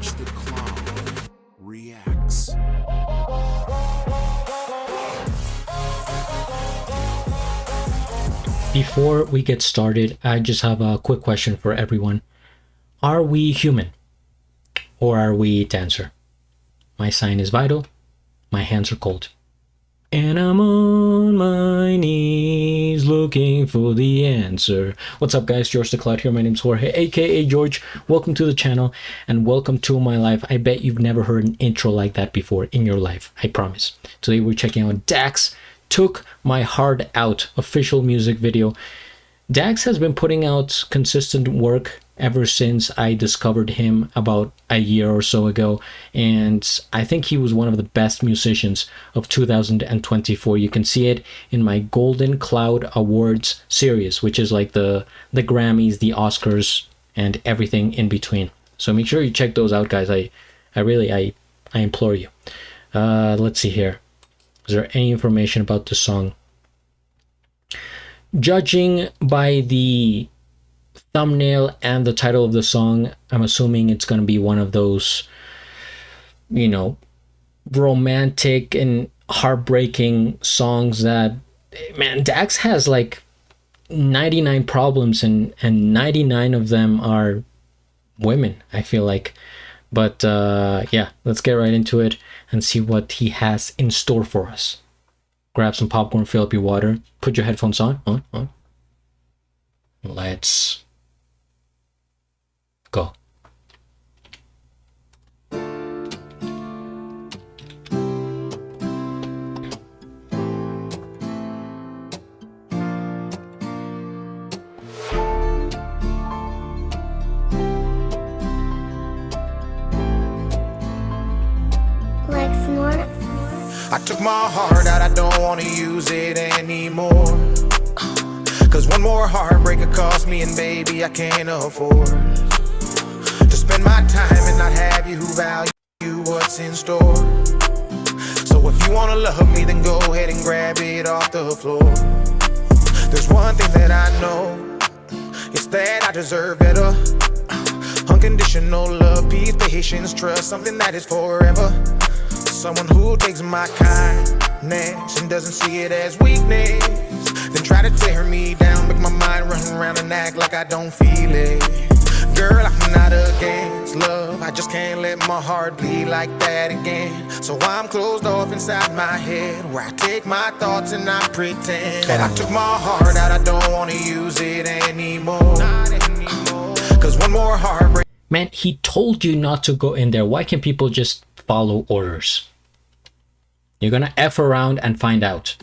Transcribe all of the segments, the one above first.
GeorgeTheCloud reacts. Before we get started, I just have a quick question for everyone. Are we human or are we dancer? My sign is vital, my hands are cold. And I'm on my knees looking for the answer. What's up guys, GeorgeTheCloud here. My name's Jorge, aka George. Welcome to the channel and welcome to my life. I bet you've never heard an intro like that before in your life, I promise. Today we're checking out Dax Took My Heart Out official music video. Dax has been putting out consistent work ever since I discovered him about a year or so ago, and I think he was one of the best musicians of 2024. You can see it in my Golden Cloud Awards series, which is like the Grammys, the Oscars, and everything in between. So make sure you check those out, guys. I implore you. Let's see here. Is there any information about the song? Judging by the thumbnail and the title of the song, I'm assuming it's going to be one of those, you know, romantic and heartbreaking songs that, man, Dax has like 99 problems and 99 of them are women, I feel like. But yeah, let's get right into it and see what he has in store for us. Grab some popcorn, fill up your water, put your headphones on. Let's go. I took my heart out, I don't wanna use it anymore. Cause one more heartbreak could cost me, and baby, I can't afford to spend my time and not have you value what's in store. So if you wanna love me, then go ahead and grab it off the floor. There's one thing that I know, it's that I deserve better. Unconditional love, peace, patience, trust, something that is forever. Someone who takes my kindness and doesn't see it as weakness, then try to tear me down, make my mind run around and act like I don't feel it. Girl, I'm not against love, I just can't let my heart bleed like that again. So I'm closed off inside my head, where I take my thoughts and I pretend. I took my heart out, I don't wanna use it anymore. Cause one more heartbreak. Man, he told you not to go in there. Why can't people just follow orders? You're gonna F around and find out.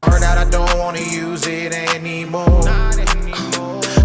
I don't wanna use it anymore.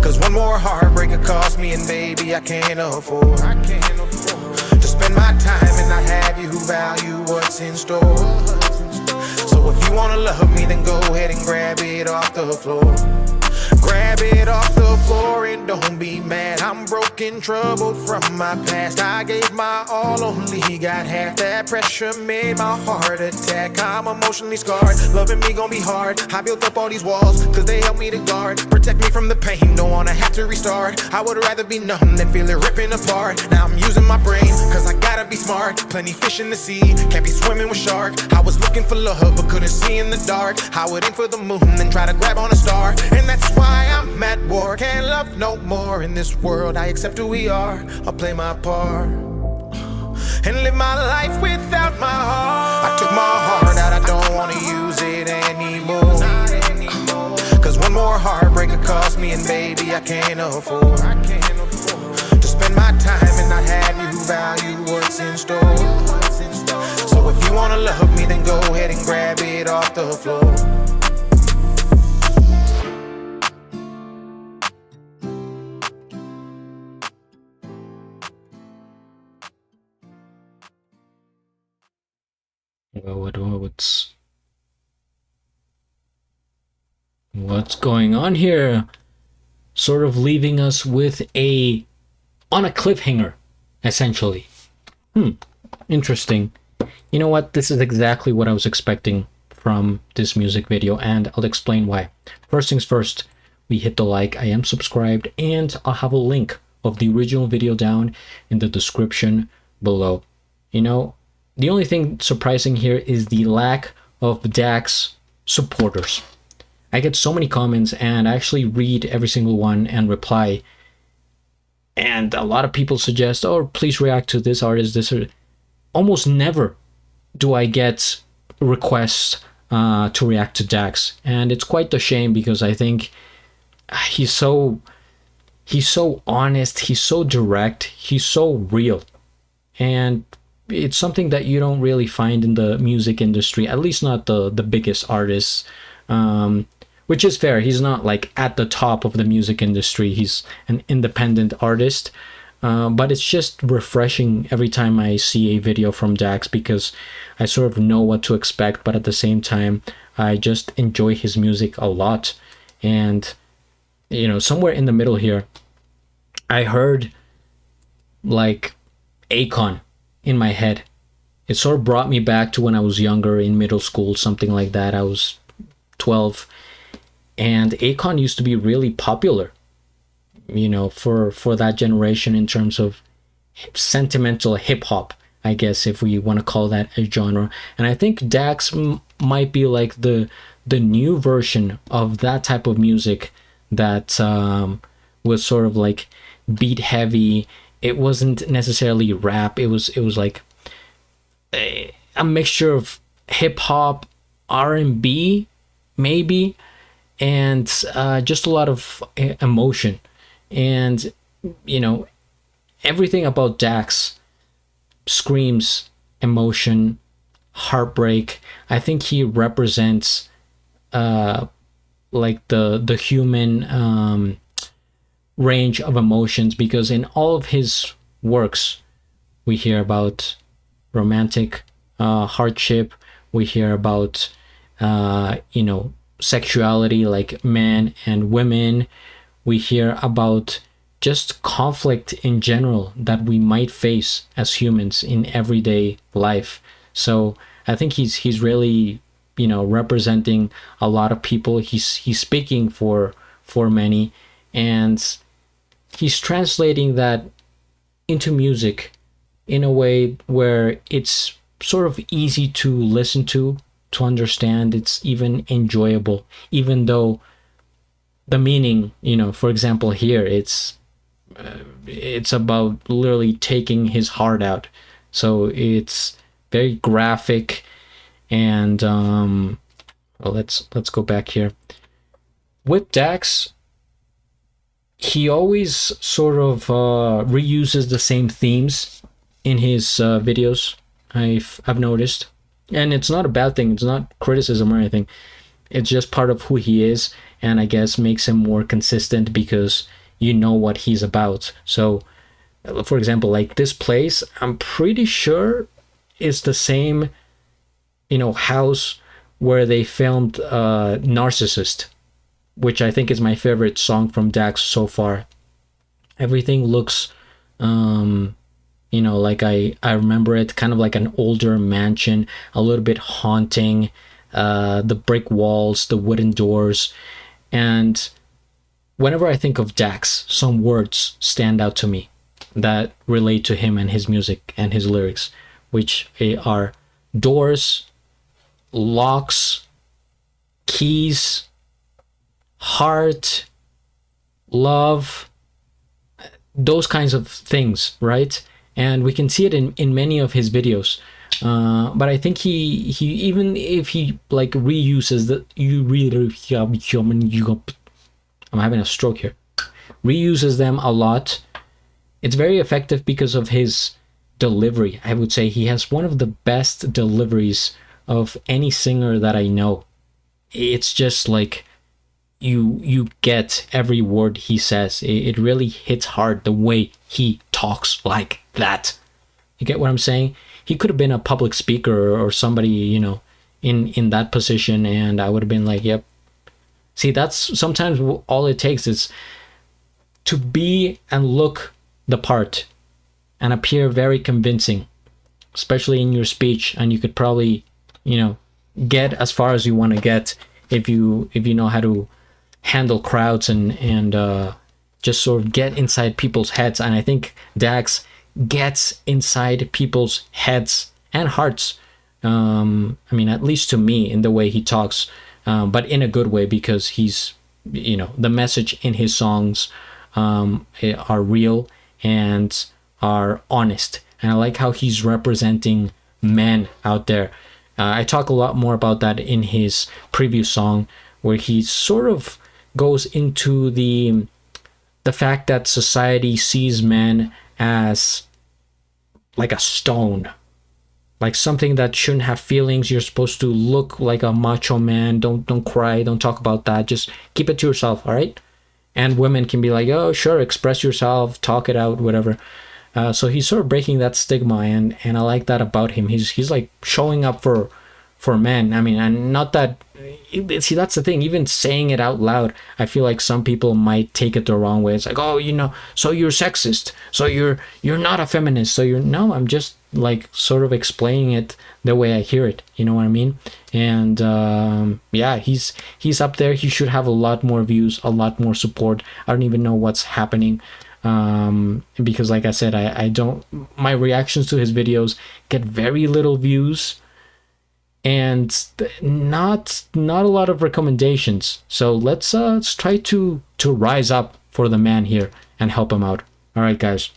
Cause one more heartbreak could cost me, and baby, I can't afford to spend my time and not have you value what's in store. So if you wanna love me, then go ahead and grab it off the floor. Grab it off the floor and don't be mad. I'm broken, troubled from my past. I gave my all, only got half. That pressure made my heart attack. I'm emotionally scarred, loving me gon' be hard. I built up all these walls, cause they help me to guard. Protect me from the pain, don't wanna have to restart. I would rather be numb than feel it ripping apart. Now I'm using my brain, cause I gotta be smart. Plenty fish in the sea, can't be swimming with shark. I was looking for love, but couldn't see in the dark. I would aim for the moon, then try to grab on a star. And that's why I'm at war, can't love no more in this world. I accept who we are, I'll play my part and live my life without my heart. I took my heart out, I don't wanna use it anymore. Cause one more heartbreak could cost me, and baby, I can't afford to spend my time and not have you value what's in store. So if you wanna love me, then go ahead and grab it off the floor. What's going on here? Sort of leaving us with on a cliffhanger, essentially. Interesting. You know what? This is exactly what I was expecting from this music video, and I'll explain why. First things first, we hit the like, I am subscribed, and I'll have a link of the original video down in the description below. You know, the only thing surprising here is the lack of Dax supporters. I get so many comments and I actually read every single one and reply. And a lot of people suggest, oh, please react to this artist, this or almost never do I get requests to react to Dax. And it's quite a shame because I think he's so honest, he's so direct, he's so real. And it's something that you don't really find in the music industry, at least not the biggest artists, which is fair. He's not like at the top of the music industry. He's an independent artist, but it's just refreshing every time I see a video from Dax because I sort of know what to expect, but at the same time, I just enjoy his music a lot. And, you know, somewhere in the middle here, I heard like Akon in my head. It sort of brought me back to when I was younger, in middle school, something like that. I was 12, and Akon used to be really popular, you know, for that generation in terms of sentimental hip hop, I guess, if we want to call that a genre. And I think Dax might be like the new version of that type of music that was sort of like beat heavy. It wasn't necessarily rap. It was like a mixture of hip hop, R&B, maybe, and just a lot of emotion. And, you know, everything about Dax screams emotion, heartbreak. I think he represents like the human range of emotions, because in all of his works we hear about romantic hardship, we hear about you know, sexuality, like men and women, we hear about just conflict in general that we might face as humans in everyday life. So I think he's really, you know, representing a lot of people. He's speaking for many, and he's translating that into music in a way where it's sort of easy to listen to understand. It's even enjoyable, even though the meaning, you know, for example, here it's about literally taking his heart out. So it's very graphic. And well, let's go back here. With Dax, he always sort of reuses the same themes in his videos. I've noticed, and it's not a bad thing. It's not criticism or anything. It's just part of who he is, and I guess makes him more consistent because you know what he's about. So, for example, like this place, I'm pretty sure is the same, you know, house where they filmed Narcissist, which I think is my favorite song from Dax so far. Everything looks, you know, like I remember it, kind of like an older mansion, a little bit haunting, the brick walls, the wooden doors. And whenever I think of Dax, some words stand out to me that relate to him and his music and his lyrics, which are doors, locks, keys, heart, love, those kinds of things, right? And we can see it in many of his videos. But I think he even if he like reuses the I'm having a stroke here. Reuses them a lot. It's very effective because of his delivery. I would say he has one of the best deliveries of any singer that I know. It's just like you get every word he says. It really hits hard the way he talks like that. You get what I'm saying? He could have been a public speaker or somebody, you know, in that position, and I would have been like, yep. See, that's sometimes all it takes is to be and look the part and appear very convincing, especially in your speech, and you could probably, you know, get as far as you want to get if you know how to handle crowds and just sort of get inside people's heads. And I think Dax gets inside people's heads and hearts. I mean, at least to me, in the way he talks, but in a good way, because he's, you know, the message in his songs are real and are honest. And I like how he's representing men out there. I talk a lot more about that in his previous song, where he sort of goes into the fact that society sees men as like a stone, like something that shouldn't have feelings. You're supposed to look like a macho man. Don't cry. Don't talk about that. Just keep it to yourself, all right? And women can be like, oh, sure, express yourself, talk it out, whatever. So he's sort of breaking that stigma, and I like that about him. He's like showing up for men. I mean, and not that, see, that's the thing, even saying it out loud, I feel like some people might take it the wrong way. It's like, oh, you know, so you're sexist, so you're not a feminist, so you're, no, I'm just like sort of explaining it the way I hear it, you know what I mean? And yeah, he's up there. He should have a lot more views, a lot more support. I don't even know what's happening, because like I said, I don't, my reactions to his videos get very little views and not a lot of recommendations. So let's try to rise up for the man here and help him out. All right, guys,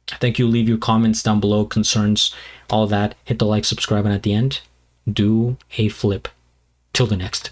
thank you. Leave your comments down below, concerns, all that. Hit the like, subscribe, and at the end, do a flip. Till the next.